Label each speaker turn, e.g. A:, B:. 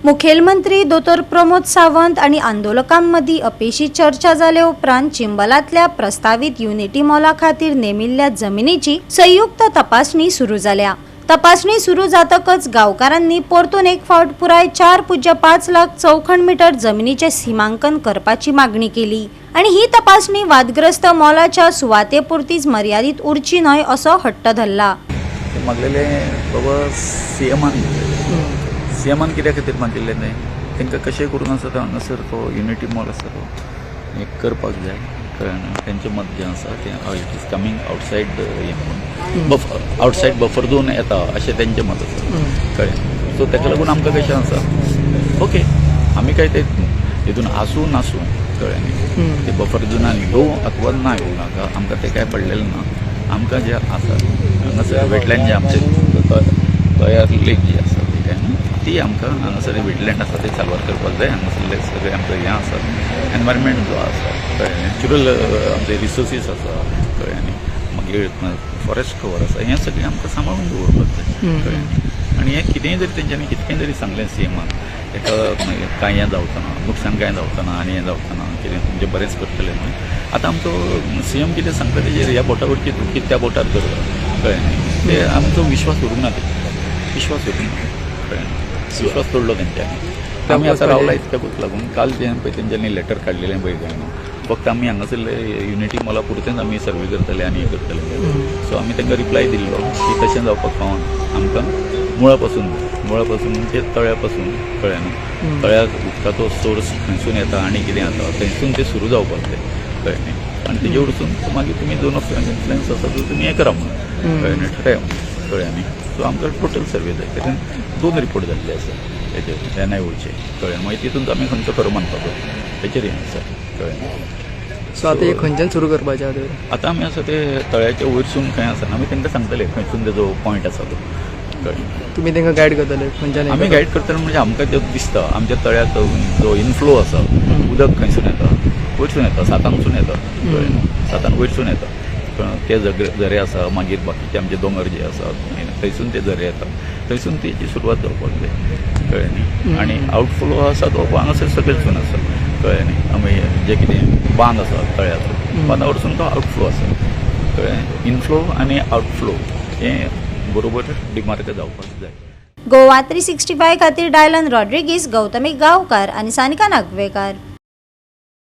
A: मुखेलमंत्री दोतोर प्रमोद सावंत आणि आंदोलकांमदी अपेशी चर्चा जाले उपरांत चिंबलातल्या प्रस्तावित युनिटी मॉला खातीर नेमिल्ल्या जमिनीची संयुक्त तपासणी सुरू जाल्या। तपासणी सुरू जातकच गावकारांनी परतून एक फावट पुराय 4.5 लाख चौखण मीटर जमिनीचे सीमांकन करपाची मागणी केली आणि ही तपासणी वादग्रस्त मॉलाच्या सुवातेपुरतीच मर्यादित उरची न्हय असो हट्ट धरला।
B: मागलेले बाबा सीएमान कित्या खातीर मागिल्ले न्हय, तांकां कशें करून आसा तो हांगासर तो युनिटी मॉल आसा तो एक करपाक जाय। कळ्ळें, तेंचें मत जें आसा तें it is coming outside buffer, outside buffer zone येता अशें तेंचें मत आसा। कळ्ळें, सो ताका लागून आमकां कशें आसा ओके आमी काय ते हितून आसूं नासूं कळ्ळें न्ही, ते बफर झोनान येवं अथवा ना येवं नाका आमकां ते काय पडलेलें ना। आमकां जे आसा हांगासर वेटलँड जे आमचे तयार लेक जी आसा ती आमकां हांगासर वेटलँड आसा ते साल्वार करपाक जाय। हांगासरले सगळें आमचें हें आसा एनवायरमेंट जो आसा कळ्ळें, नॅचरल आमचे रिसोर्सीस आसा कळ्ळें न्ही, मागीर फॉरेस्ट कवर आसा हें सगळें आमकां सांबाळून दवरपाक जाय। कळ्ळें, आनी हें कितेंय जरी तेंच्यांनी कितकें जरी सांगलें सीएमान ताका कांय हें जावचना, नुकसाण कांय जावचना आनी हें जावचना कितें म्हणजे बरेंच करतलें न्हय। आतां आमचो सीएम कितें सांगता तेजेर ह्या बोटा वयरची तूं कितें त्या बोटार करता कळ्ळें न्ही, ते आमचो विश्वास उरूंक ना, विश्वास उरूंक ना कळ्ळें, विश्वास तोडलो तेंच्यांनी। आमी आतां रावला इतक्याकूच लागून काल जें पळय तेंच्यांनी लेटर काडलेलें पळय जायना फक्त आमी हांगासरले युनिटी मॉला पुरतेंच आमी सर्वे करतले आनी हें करतले। सो आमी तांकां रिप्लाय दिल्लो की तशें जावपाक पावना, आमकां मुळा पासून म्हणजे तळ्या पासून कळ्ळें न्ही, तळ्याक उदकाचो सोर्स खंयसून येता आनी कितें जाता थंयसून तें सुरू जावपाक जाय कळ्ळें न्ही, आनी तेजे वरसून मागीर तुमी झोन ऑफ इन्फ्लुएन्स आसा तो तुमी हें करा म्हणून कळ्ळें न्ही, ठरया कळ्ळें न्ही। सो आमकां टोटल सर्वे जाय, तातूंत 2 रिपोर्ट जाल्ले आसा हेचे एनआयओचे कळ्ळें, मागीर तितूंत आमी खंयचो खरो मानपाचो हेचेर हें आसा कळ्ळें।
C: सो आतां एक खंयच्यान सुरू करपाचें
B: आतां आमी आसा ते तळ्याच्या वयरसून खंय आसा आमी तांकां सांगतले खंयसून तेजो पॉयंट आसा तो कळ्ळें।
C: तुमी तांकां गायड करतले खंयच्यान?
B: आमी गायड करतले म्हणजे आमकां जें दिसता आमच्या तळ्याक जो इनफ्लो आसा उदक खंयसून येता वयरसून येता, सातांसून येता कळ्ळें, सातान वयरसून येता ते झरे आसा, मागीर बाकीचे आमचे दोंगर जे आसात थंयसून ते झरे येता, थंयसून तेची सुरवात जावपाक जाय कळ्ळें न्ही। आनी आउटफ्लो आसा तो हांगासर सकयलसून आसा कळ्ळें न्ही, आमी जे कितें बांद आसा तळ्याचो बांदा वरसून तो आउटफ्लो आसा कळ्ळें। इनफ्लो आनी आउटफ्लो हें बरोबर डिमार्क जावपाक जाय।
A: गोवा 365 खातीर डायलन रॉड्रिगीस, गौतमी गांवकार आनी सानिका नागवेकार।